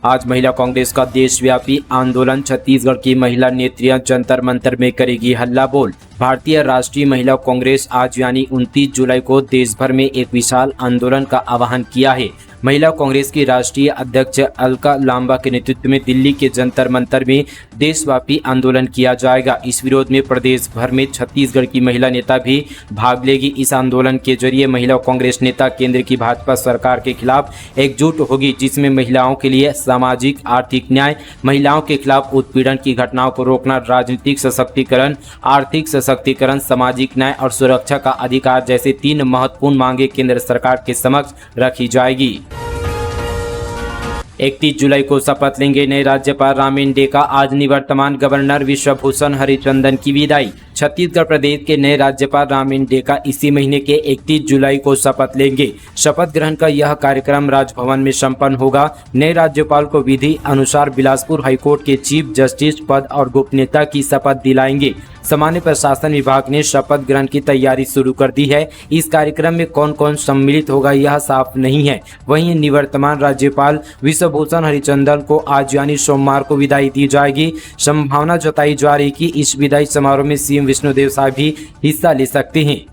आज महिला कांग्रेस का देशव्यापी आंदोलन। छत्तीसगढ़ की महिला नेत्रियां जंतर मंतर में करेगी हल्ला बोल। भारतीय राष्ट्रीय महिला कांग्रेस आज यानी 29 जुलाई को देश भर में एक विशाल आंदोलन का आह्वान किया है। महिला कांग्रेस की राष्ट्रीय अध्यक्ष अलका लांबा के नेतृत्व में दिल्ली के जंतर मंतर में देशव्यापी आंदोलन किया जाएगा। इस विरोध में प्रदेश भर में छत्तीसगढ़ की महिला नेता भी भाग लेगी। इस आंदोलन के जरिए महिला कांग्रेस नेता केंद्र की भाजपा सरकार के खिलाफ एकजुट होगी, जिसमें महिलाओं के लिए सामाजिक आर्थिक न्याय, महिलाओं के खिलाफ उत्पीड़न की घटनाओं को रोकना, राजनीतिक सशक्तिकरण, आर्थिक सशक्तिकरण, सामाजिक न्याय और सुरक्षा का अधिकार जैसे 3 महत्वपूर्ण मांगे केंद्र सरकार के समक्ष रखी जाएगी। 31 जुलाई को शपथ लेंगे नए राज्यपाल रामेंडेका। आज निवर्तमान गवर्नर विश्वभूषण हरिचंदन की विदाई। छत्तीसगढ़ प्रदेश के नए राज्यपाल रामेंडेका इसी महीने के 31 जुलाई को शपथ लेंगे। शपथ ग्रहण का यह कार्यक्रम राजभवन में संपन्न होगा। नए राज्यपाल को विधि अनुसार बिलासपुर हाईकोर्ट के चीफ जस्टिस पद और गोपनीयता की शपथ दिलाएंगे। सामान्य प्रशासन विभाग ने शपथ ग्रहण की तैयारी शुरू कर दी है। इस कार्यक्रम में कौन कौन सम्मिलित होगा यह साफ नहीं है। वहीं निवर्तमान राज्यपाल विश्वभूषण हरिचंदन को आज यानी सोमवार को विदाई दी जाएगी। संभावना जताई जा रही कि इस विदाई समारोह में सीएम विष्णुदेव साय भी हिस्सा ले सकते हैं।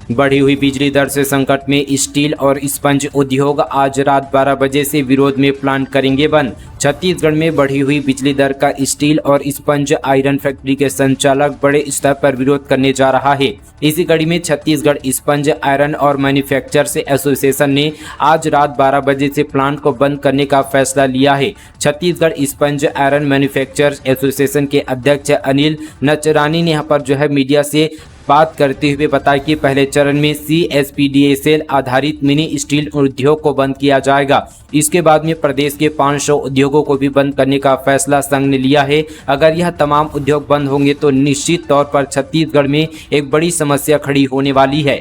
बढ़ी हुई बिजली दर से संकट में स्टील और स्पंज उद्योग। आज रात 12 बजे से विरोध में प्लांट करेंगे बंद। छत्तीसगढ़ में बढ़ी हुई बिजली दर का स्टील और स्पंज आयरन फैक्ट्री के संचालक बड़े स्तर पर विरोध करने जा रहा है। इसी कड़ी में छत्तीसगढ़ स्पंज आयरन और मैन्युफैक्चरर्स एसोसिएशन ने आज रात 12 बजे से प्लांट को बंद करने का फैसला लिया है। Chhattisgarh sponge iron manufacturers association के अध्यक्ष अनिल नचरानी ने यहाँ पर मीडिया से बात करते हुए बताया कि पहले चरण में CSPDSL आधारित मिनी स्टील उद्योग को बंद किया जाएगा। इसके बाद में प्रदेश के 500 उद्योगों को भी बंद करने का फैसला संघ ने लिया है। अगर यह तमाम उद्योग बंद होंगे तो निश्चित तौर पर छत्तीसगढ़ में एक बड़ी समस्या खड़ी होने वाली है।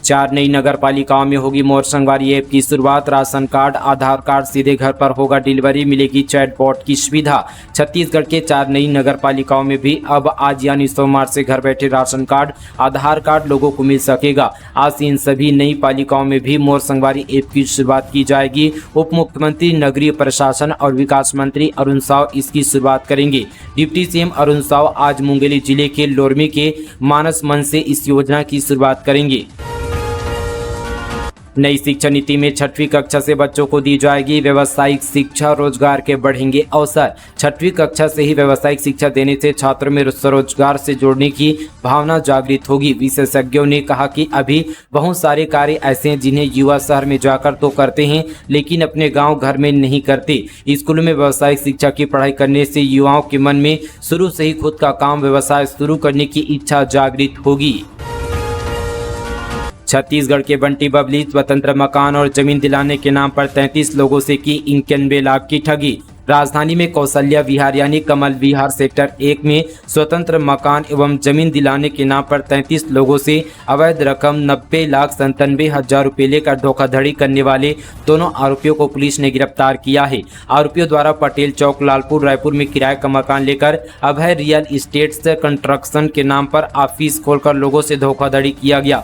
4 नई नगर पालिकाओं में होगी मोर संगवारी ऐप की शुरुआत। राशन कार्ड, आधार कार्ड सीधे घर पर होगा डिलीवरी, मिलेगी चैटबॉट की सुविधा। छत्तीसगढ़ के 4 नई नगर पालिकाओं में भी अब आज यानी सोमवार से घर बैठे राशन कार्ड, आधार कार्ड लोगों को मिल सकेगा। आज से इन सभी नई पालिकाओं में भी मोर संगवारी ऐप की शुरुआत की जाएगी। उप मुख्यमंत्री, नगरीय प्रशासन और विकास मंत्री अरुण साव इसकी शुरुआत करेंगे। डिप्टी सीएम अरुण साव आज मुंगेली जिले के लोरमी के मानस मंच से इस योजना की शुरुआत करेंगे। नई शिक्षा नीति में 6वीं कक्षा से बच्चों को दी जाएगी व्यावसायिक शिक्षा, रोजगार के बढ़ेंगे अवसर। 6वीं कक्षा से ही व्यावसायिक शिक्षा देने से छात्रों में स्वरोजगार से जोड़ने की भावना जागृत होगी। विशेषज्ञों ने कहा कि अभी बहुत सारे कार्य ऐसे हैं जिन्हें युवा शहर में जाकर तो करते हैं लेकिन अपने गाँव घर में नहीं करते। स्कूलों में व्यावसायिक शिक्षा की पढ़ाई करने से युवाओं के मन में शुरू से ही खुद का काम व्यवसाय शुरू करने की इच्छा जागृत होगी। छत्तीसगढ़ के बंटी बबली स्वतंत्र मकान और जमीन दिलाने के नाम पर 33 लोगों से की 91 लाख की ठगी। राजधानी में कौशल्या विहार यानी कमल विहार सेक्टर 1 में स्वतंत्र मकान एवं जमीन दिलाने के नाम पर 33 लोगों से अवैध रकम 90,97,000 रुपये लेकर धोखाधड़ी करने वाले दोनों आरोपियों को पुलिस ने गिरफ्तार किया है। आरोपियों द्वारा पटेल चौक, लालपुर, रायपुर में किराए का मकान लेकर अभय रियल इस्टेट्स कंस्ट्रक्शन के नाम पर ऑफिस खोलकर लोगों से धोखाधड़ी किया गया।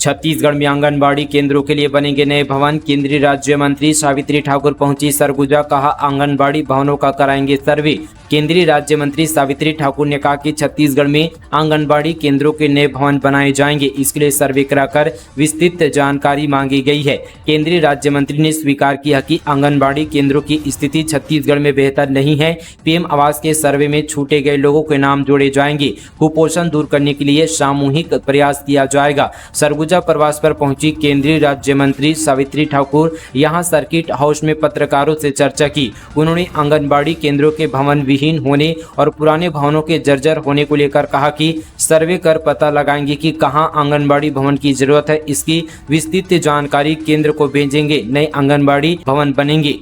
छत्तीसगढ़ में आंगनबाड़ी केंद्रों के लिए बनेंगे नए भवन। केंद्रीय राज्य मंत्री सावित्री ठाकुर पहुंची सरगुजा, कहा आंगनबाड़ी भवनों का कराएंगे सर्वे। केंद्रीय राज्य मंत्री सावित्री ठाकुर ने कहा कि छत्तीसगढ़ में आंगनबाड़ी केंद्रों के नए भवन बनाए जाएंगे। इसके लिए सर्वे कराकर विस्तृत जानकारी मांगी गई है। केंद्रीय राज्य मंत्री ने स्वीकार किया कि आंगनबाड़ी केंद्रों की स्थिति छत्तीसगढ़ में बेहतर नहीं है। पीएम आवास के सर्वे में छूटे गए लोगों के नाम जोड़े जाएंगे। कुपोषण दूर करने के लिए सामूहिक प्रयास किया जाएगा। सरगुजा प्रवास पर पहुंची केंद्रीय राज्य मंत्री सावित्री ठाकुर यहां सर्किट हाउस में पत्रकारों से चर्चा की। उन्होंने आंगनबाड़ी केंद्रों के भवन विहीन होने और पुराने भवनों के जर्जर होने को लेकर कहा कि सर्वे कर पता लगाएंगे कि कहां आंगनबाड़ी भवन की जरूरत है। इसकी विस्तृत जानकारी केंद्र को भेजेंगे। नए आंगनबाड़ी भवन बनेंगे।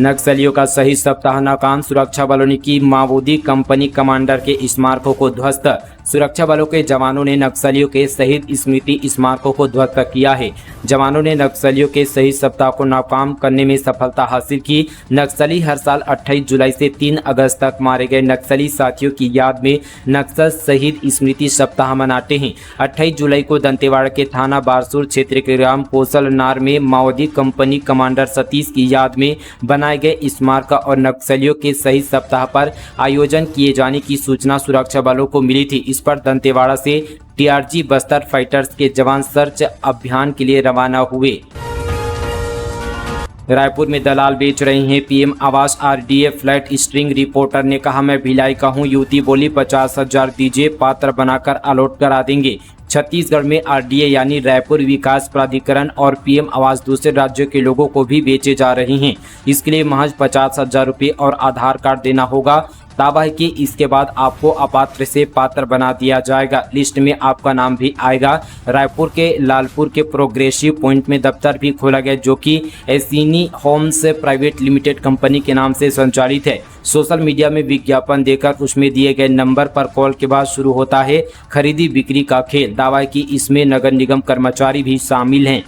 नक्सलियों का शहीद सप्ताह नाकाम, सुरक्षा बलों ने की माओवादी कंपनी कमांडर के स्मारकों को ध्वस्त। सुरक्षा बलों के जवानों ने नक्सलियों के शहीद स्मृति स्मारकों को ध्वस्त किया है। जवानों ने नक्सलियों के शहीद सप्ताह को नाकाम करने में सफलता हासिल की। नक्सली हर साल 28 जुलाई से 3 अगस्त तक मारे गए नक्सली साथियों की याद में नक्सल शहीद स्मृति सप्ताह मनाते हैं। 28 जुलाई को दंतेवाड़ा के थाना बारसूर क्षेत्र के ग्राम कोसलनार में माओवादी कंपनी कमांडर सतीश की याद में बनाए गए स्मारक और नक्सलियों के शहीद सप्ताह पर आयोजन किए जाने की सूचना सुरक्षा बलों को मिली थी। इस पर दंतेवाड़ा से टीआरजी बस्तर फाइटर्स के जवान सर्च अभियान के लिए रवाना हुए। रायपुर में दलाल बेच रहे हैं पीएम आवास आरडीए फ्लैट। स्ट्रिंग रिपोर्टर ने कहा मैं भिलाई का हूं। युवती बोली 50,000 दीजिए, पात्र बनाकर अलॉट करा देंगे। छत्तीसगढ़ में आरडीए यानी रायपुर विकास प्राधिकरण और पीएम आवास दूसरे राज्यों के लोगों को भी बेचे जा रहे हैं। इसके लिए महज 50,000 रुपये और आधार कार्ड देना होगा। दावा है कि इसके बाद आपको अपात्र से पात्र बना दिया जाएगा। लिस्ट में आपका नाम भी आएगा। रायपुर के लालपुर के प्रोग्रेसिव पॉइंट में दफ्तर भी खोला गया जो कि एसिनी होम्स प्राइवेट लिमिटेड कंपनी के नाम से संचालित है। सोशल मीडिया में विज्ञापन देकर उसमें दिए गए नंबर पर कॉल के बाद शुरू होता है खरीदी बिक्री का खेल। दावा है कि इसमें नगर निगम कर्मचारी भी शामिल हैं।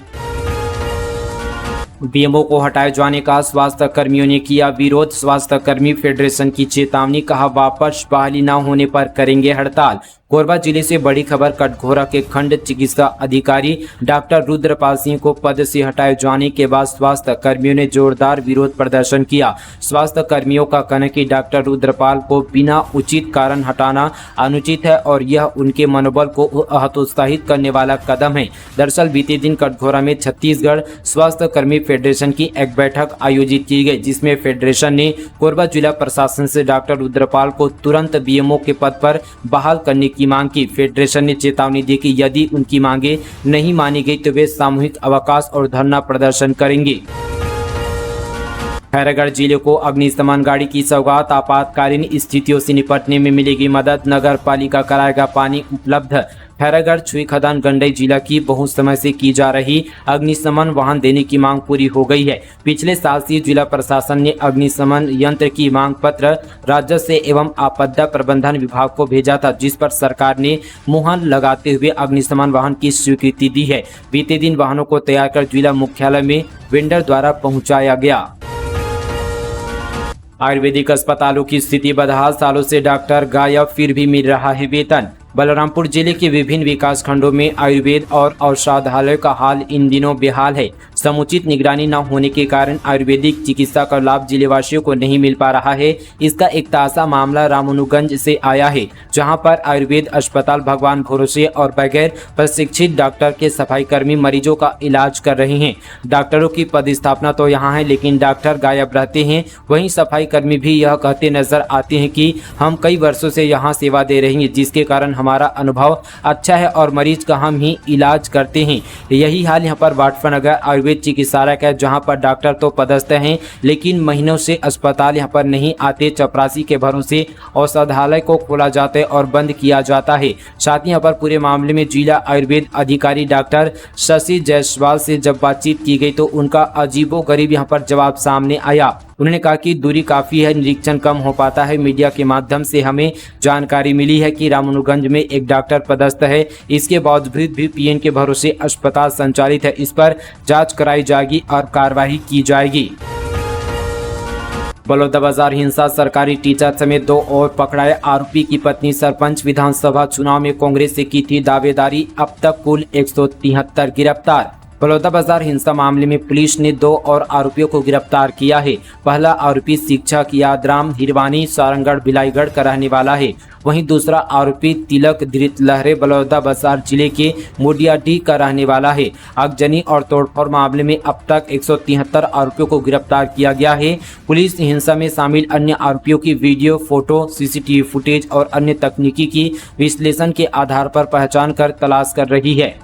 बीएमओ को हटाए जाने का स्वास्थ्य कर्मियों ने किया विरोध। स्वास्थ्य कर्मी फेडरेशन की चेतावनी, कहा वापस बहाली न होने पर करेंगे हड़ताल। कोरबा जिले से बड़ी खबर, कटघोरा के खंड चिकित्सा अधिकारी डॉक्टर रुद्रपाल सिंह को पद से हटाए जाने के बाद स्वास्थ्य कर्मियों ने जोरदार विरोध प्रदर्शन किया। स्वास्थ्य कर्मियों का कहना है कि डॉक्टर रुद्रपाल को बिना उचित कारण हटाना अनुचित है और यह उनके मनोबल को हतोत्साहित करने वाला कदम है। दरअसल बीते दिन कटघोरा में छत्तीसगढ़ स्वास्थ्य कर्मी फेडरेशन की एक बैठक आयोजित की गई, जिसमें फेडरेशन ने कोरबा जिला प्रशासन से डॉक्टर रुद्रपाल को तुरंत बीएमओ के पद पर बहाल करने की मांग की। फेडरेशन ने चेतावनी दी कि यदि उनकी मांगे नहीं मानी गई तो वे सामूहिक अवकाश और धरना प्रदर्शन करेंगे। खैरागढ़ जिले को अग्निशमन गाड़ी की सौगात, आपातकालीन स्थितियों से निपटने में मिलेगी मदद। नगर पालिका कराएगा पानी उपलब्ध। खैरागढ़ छुई खदान गंडई जिला की बहुत समय से की जा रही अग्निशमन वाहन देने की मांग पूरी हो गई है। पिछले साल से जिला प्रशासन ने अग्निशमन यंत्र की मांग पत्र राजस्व एवं आपदा प्रबंधन विभाग को भेजा था, जिस पर सरकार ने मुहर लगाते हुए अग्निशमन वाहन की स्वीकृति दी है। बीते दिन वाहनों को तैयार कर जिला मुख्यालय में वेंडर द्वारा पहुँचाया गया। आयुर्वेदिक अस्पतालों की स्थिति बदहाल, सालों से डॉक्टर गायब, फिर भी मिल रहा है वेतन। बलरामपुर जिले के विभिन्न विकास खंडों में आयुर्वेद और औषधालय का हाल इन दिनों बेहाल है। समुचित निगरानी न होने के कारण आयुर्वेदिक चिकित्सा का लाभ जिलेवासियों को नहीं मिल पा रहा है। इसका एक ताज़ा मामला रामानुगंज से आया है, जहां पर आयुर्वेद अस्पताल भगवान भरोसे और बगैर प्रशिक्षित डॉक्टर के सफाई कर्मी मरीजों का इलाज कर रहे हैं। डॉक्टरों की पदस्थापना तो यहाँ है, लेकिन डॉक्टर गायब रहते हैं। वहीं सफाई कर्मी भी यह कहते नजर आते हैं कि हम कई वर्षों से यहाँ सेवा दे रहे हैं, जिसके कारण हमारा अनुभव अच्छा है और मरीज का हम ही इलाज करते हैं। यही हाल यहाँ पर वाटफनगर आयुर्वेद चिकित्सालय का, जहां पर डॉक्टर तो पदस्थ हैं लेकिन महीनों से अस्पताल यहां पर नहीं आते। चपरासी के भरोसे औषधालय को खोला जाता है और बंद किया जाता है। साथ ही यहां पर पूरे मामले में जिला आयुर्वेद अधिकारी डॉक्टर शशि जायसवाल से जब बातचीत की गई तो उनका अजीबोगरीब यहां पर जवाब सामने आया। उन्होंने कहा कि दूरी काफ़ी है, निरीक्षण कम हो पाता है। मीडिया के माध्यम से हमें जानकारी मिली है कि रामानुगंज में एक डॉक्टर पदस्थ है, इसके बावजूद भी पीएन के भरोसे अस्पताल संचालित है। इस पर जांच कराई जाएगी और कार्रवाई की जाएगी। बलौदाबाजार हिंसा, सरकारी टीचर समेत 2 और पकड़ाए। आरोपी की पत्नी सरपंच विधानसभा चुनाव में कांग्रेस से की थी दावेदारी। अब तक कुल 173 गिरफ्तार। बलौदाबाजार हिंसा मामले में पुलिस ने 2 और आरोपियों को गिरफ्तार किया है। पहला आरोपी शिक्षक यादराम हिरवानी सारंगढ़ भिलाईगढ़ का रहने वाला है। वहीं दूसरा आरोपी तिलक धृत लहरे बलौदाबाजार जिले के मोडियाडीह का रहने वाला है। आगजनी और तोड़फोड़ मामले में अब तक 173 आरोपियों को गिरफ्तार किया गया है। पुलिस हिंसा में शामिल अन्य आरोपियों की वीडियो, फोटो, सीसीटीवी फुटेज और अन्य तकनीकी की विश्लेषण के आधार पर पहचान कर तलाश कर रही है।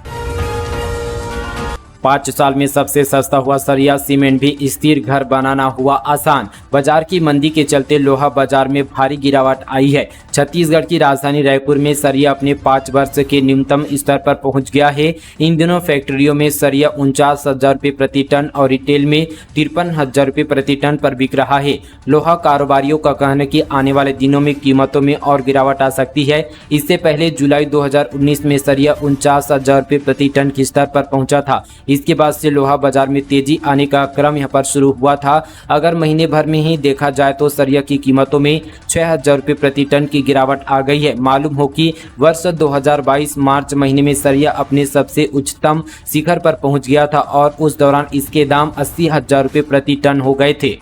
5 साल में सबसे सस्ता हुआ सरिया सीमेंट भी स्थिर घर बनाना हुआ आसान। बाजार की मंदी के चलते लोहा बाजार में भारी गिरावट आई है। छत्तीसगढ़ की राजधानी रायपुर में सरिया अपने 5 वर्ष के न्यूनतम स्तर पर पहुंच गया है। इन दिनों फैक्ट्रियों में सरिया 49,000 रुपये प्रति टन और रिटेल में 53,000 रुपये प्रति टन पर बिक रहा है। लोहा कारोबारियों का कहना है कि आने वाले दिनों में कीमतों में और गिरावट आ सकती है। इससे पहले जुलाई 2019 में सरिया 49,000 रुपये प्रति टन के स्तर पर पहुंचा था। इसके बाद से लोहा बाजार में तेजी आने का क्रम यहां पर शुरू हुआ था। अगर महीने भर में ही देखा जाए तो सरिया की कीमतों में 6,000 रुपये प्रति टन की गिरावट आ गई है। मालूम हो कि वर्ष 2022 मार्च महीने में सरिया अपने सबसे उच्चतम शिखर पर पहुंच गया था और उस दौरान इसके दाम 80,000 रुपये प्रति टन हो गए थे।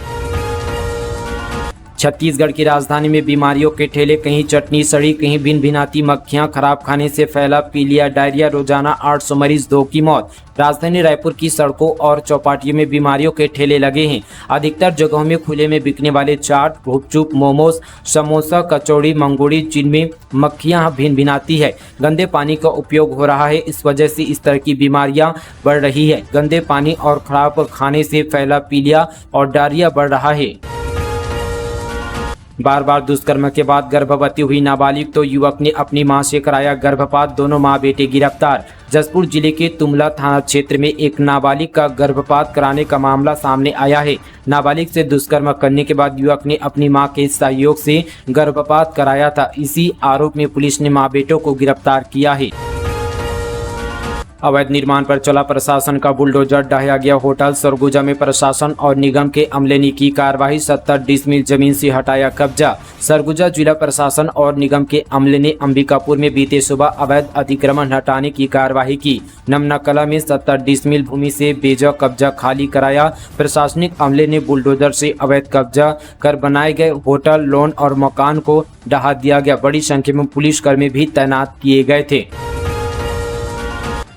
छत्तीसगढ़ की राजधानी में बीमारियों के ठेले, कहीं चटनी सड़ी, कहीं भिन भिनाती मक्खियां, खराब खाने से फैला पीलिया, डायरिया, रोजाना 800 मरीज, 2 की मौत। राजधानी रायपुर की सड़कों और चौपाटियों में बीमारियों के ठेले लगे हैं। अधिकतर जगहों में खुले में बिकने वाले चाट, गुपचुप, मोमोज, समोसा, कचौड़ी, मंगोड़ी, जिनमें मक्खियां भिन भिनाती है। गंदे पानी का उपयोग हो रहा है, इस वजह से इस तरह की बीमारियां बढ़ रही है। गंदे पानी और खराब खाने से फैला पीलिया और डायरिया बढ़ रहा है। बार बार दुष्कर्म के बाद गर्भवती हुई नाबालिग तो युवक ने अपनी मां से कराया गर्भपात, दोनों मां बेटे गिरफ्तार। जसपुर जिले के तुमला थाना क्षेत्र में एक नाबालिग का गर्भपात कराने का मामला सामने आया है। नाबालिग से दुष्कर्म करने के बाद युवक ने अपनी मां के सहयोग से गर्भपात कराया था। इसी आरोप में पुलिस ने मां बेटों को गिरफ्तार किया है। अवैध निर्माण पर चला प्रशासन का बुलडोजर, ढहाया गया होटल। सरगुजा में प्रशासन और निगम के अमले ने की कार्रवाई, 70 डिसमिल जमीन से हटाया कब्जा। सरगुजा जिला प्रशासन और निगम के अमले ने अंबिकापुर में बीते सुबह अवैध अतिक्रमण हटाने की कार्रवाई की। नमनाकला में 70 डिसमिल भूमि से बेजा कब्जा खाली कराया। प्रशासनिक अमले ने बुलडोजर से अवैध कब्जा कर बनाए गए होटल, लॉन और मकान को ढहा दिया गया। बड़ी संख्या में पुलिसकर्मी भी तैनात किए गए थे।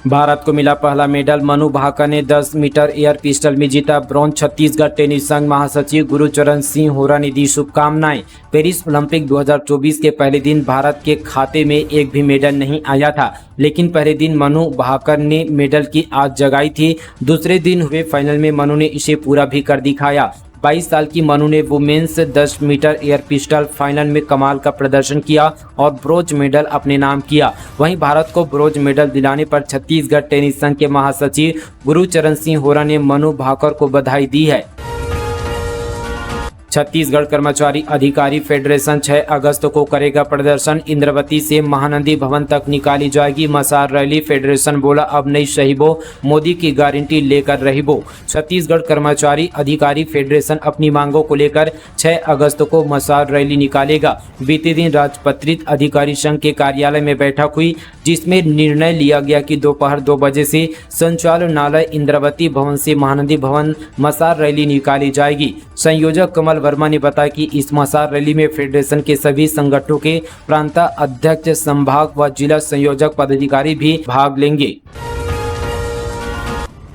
भारत को मिला पहला मेडल, मनु भाकर ने 10 मीटर एयर पिस्टल में जीता ब्रॉन्ज। छत्तीसगढ़ टेनिस संघ महासचिव गुरुचरण सिंह होरा ने दी शुभकामनाएं। पेरिस ओलंपिक 2024 के पहले दिन भारत के खाते में एक भी मेडल नहीं आया था, लेकिन पहले दिन मनु भाकर ने मेडल की आस जगाई थी। दूसरे दिन हुए फाइनल में मनु ने इसे पूरा भी कर दिखाया। 22 साल की मनु ने women's 10 meter air pistol final में कमाल का प्रदर्शन किया और ब्रोंज मेडल अपने नाम किया। वहीं भारत को ब्रोंज मेडल दिलाने पर छत्तीसगढ़ टेनिस संघ के महासचिव गुरुचरण सिंह होरा ने मनु भाकर को बधाई दी है। छत्तीसगढ़ कर्मचारी अधिकारी फेडरेशन 6 अगस्त को करेगा प्रदर्शन। इंद्रावती से महानंदी भवन तक निकाली जाएगी मसार रैली। फेडरेशन बोला, अब नहीं सहिबो, मोदी की गारंटी लेकर रहिबो। छत्तीसगढ़ कर्मचारी अधिकारी फेडरेशन अपनी मांगों को लेकर 6 अगस्त को मसार रैली निकालेगा। बीते दिन राजपत्रित अधिकारी संघ के कार्यालय में बैठक हुई, जिसमें निर्णय लिया गया कि दोपहर 2 बजे से संचालनालय इंद्रावती भवन से महानंदी भवन मसार रैली निकाली जाएगी। संयोजक कमल वर्मा ने बताया कि इस मसार रैली में फेडरेशन के सभी संगठनों के प्रांत अध्यक्ष, संभाग व जिला संयोजक पदाधिकारी भी भाग लेंगे।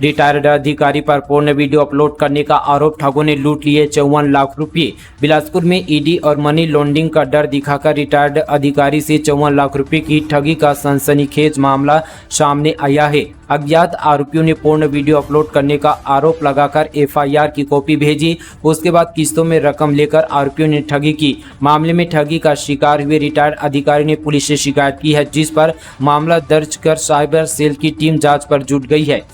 रिटायर्ड अधिकारी पर पूर्ण वीडियो अपलोड करने का आरोप, ठगों ने लूट लिए 54 लाख रुपए। बिलासपुर में ईडी और मनी लॉन्ड्रिंग का डर दिखाकर रिटायर्ड अधिकारी से 54 लाख रुपए की ठगी का सनसनीखेज मामला सामने आया है। अज्ञात आरोपियों ने पूर्ण वीडियो अपलोड करने का आरोप लगाकर एफआईआर की कॉपी भेजी। उसके बाद किस्तों में रकम लेकर आरोपियों ने ठगी की। मामले में ठगी का शिकार हुए रिटायर्ड अधिकारी ने पुलिस से शिकायत की है, जिस पर मामला दर्ज कर साइबर सेल की टीम जांच पर जुट गई है।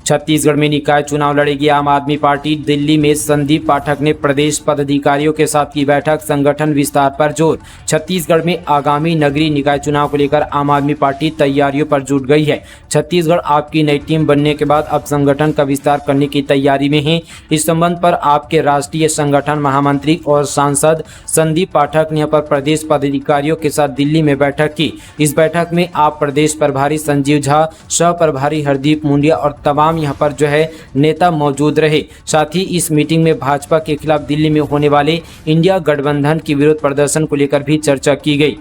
छत्तीसगढ़ में निकाय चुनाव लड़ेगी आम आदमी पार्टी। दिल्ली में संदीप पाठक ने प्रदेश पदाधिकारियों के साथ की बैठक, संगठन विस्तार पर जोर। छत्तीसगढ़ में आगामी नगरीय निकाय चुनाव को लेकर आम आदमी पार्टी तैयारियों पर जुट गई है। छत्तीसगढ़ आपकी नई टीम बनने के बाद अब संगठन का विस्तार करने की तैयारी में है। इस संबंध पर आपके राष्ट्रीय संगठन महामंत्री और सांसद संदीप पाठक ने यहाँ पर प्रदेश पदाधिकारियों के साथ दिल्ली में बैठक की। इस बैठक में आप प्रदेश प्रभारी संजीव झा, सह प्रभारी हरदीप मुंडिया और तमाम यहाँ पर नेता मौजूद रहे। साथ ही इस मीटिंग में भाजपा के खिलाफ दिल्ली में होने वाले इंडिया गठबंधन के विरोध प्रदर्शन को लेकर भी चर्चा की गई।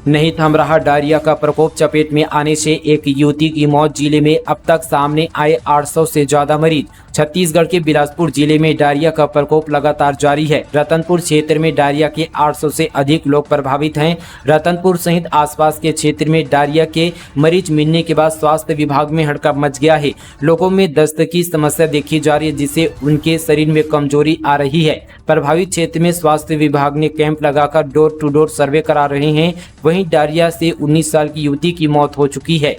नहीं थम रहा डायरिया का प्रकोप, चपेट में आने से एक युवती की मौत। जिले में अब तक सामने आए 800 से ज्यादा मरीज। छत्तीसगढ़ के बिलासपुर जिले में डायरिया का प्रकोप लगातार जारी है। रतनपुर क्षेत्र में डायरिया के 800 से अधिक लोग प्रभावित हैं। रतनपुर सहित आसपास के क्षेत्र में डायरिया के मरीज मिलने के बाद स्वास्थ्य विभाग में हड़कंप मच गया है। लोगों में दस्त की समस्या देखी जा रही है, जिससे उनके शरीर में कमजोरी आ रही है। प्रभावित क्षेत्र में स्वास्थ्य विभाग ने कैंप लगाकर डोर टू डोर सर्वे करा रहे हैं। वहीं डायरिया से 19 साल की युवती की मौत हो चुकी है।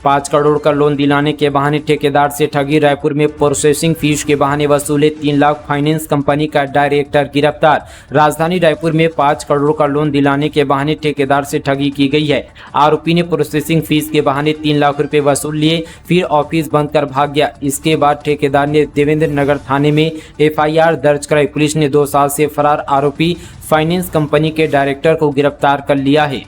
5 करोड़ का लोन दिलाने के बहाने ठेकेदार से ठगी। रायपुर में प्रोसेसिंग फीस के बहाने वसूले 3 लाख। फाइनेंस कंपनी का डायरेक्टर गिरफ्तार। राजधानी रायपुर में 5 करोड़ का लोन दिलाने के बहाने ठेकेदार से ठगी की गई है। आरोपी ने प्रोसेसिंग फीस के बहाने 3 लाख रुपए वसूल लिए, फिर ऑफिस बंद कर भाग गया। इसके बाद ठेकेदार ने देवेंद्र नगर थाने में FIR दर्ज कराई। पुलिस ने 2 साल से फरार आरोपी फाइनेंस कंपनी के डायरेक्टर को गिरफ्तार कर लिया है।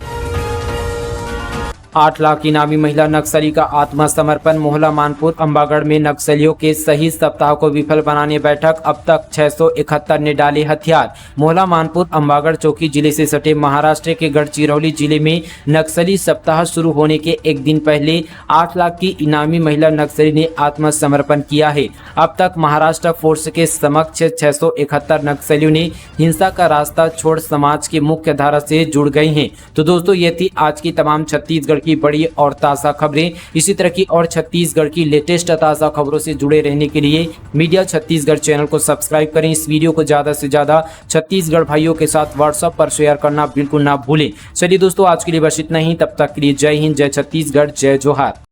8 लाख इनामी महिला नक्सली का आत्मसमर्पण। मोहला मानपुर अंबागढ़ में नक्सलियों के शहीद सप्ताह को विफल बनाने बैठक। अब तक 671 ने डाले हथियार। मोहला मानपुर अंबागढ़ चौकी जिले से सटे महाराष्ट्र के गढ़चिरौली जिले में नक्सली सप्ताह शुरू होने के एक दिन पहले 8 लाख की इनामी महिला नक्सली ने आत्मसमर्पण किया है। अब तक महाराष्ट्र फोर्स के समक्ष 671 नक्सलियों ने हिंसा का रास्ता छोड़ समाज की मुख्य धारा से जुड़ गए हैं। तो दोस्तों, ये थी आज की तमाम छत्तीसगढ़ की बड़ी और ताज़ा खबरें। इसी तरह की और छत्तीसगढ़ की लेटेस्ट ताज़ा खबरों से जुड़े रहने के लिए मीडिया छत्तीसगढ़ चैनल को सब्सक्राइब करें। इस वीडियो को ज़्यादा से ज़्यादा छत्तीसगढ़ भाइयों के साथ व्हाट्सएप पर शेयर करना बिल्कुल ना भूलें। चलिए दोस्तों, आज के लिए बस इतना ही। तब तक के लिए जय हिंद, जय छत्तीसगढ़, जय जोहार।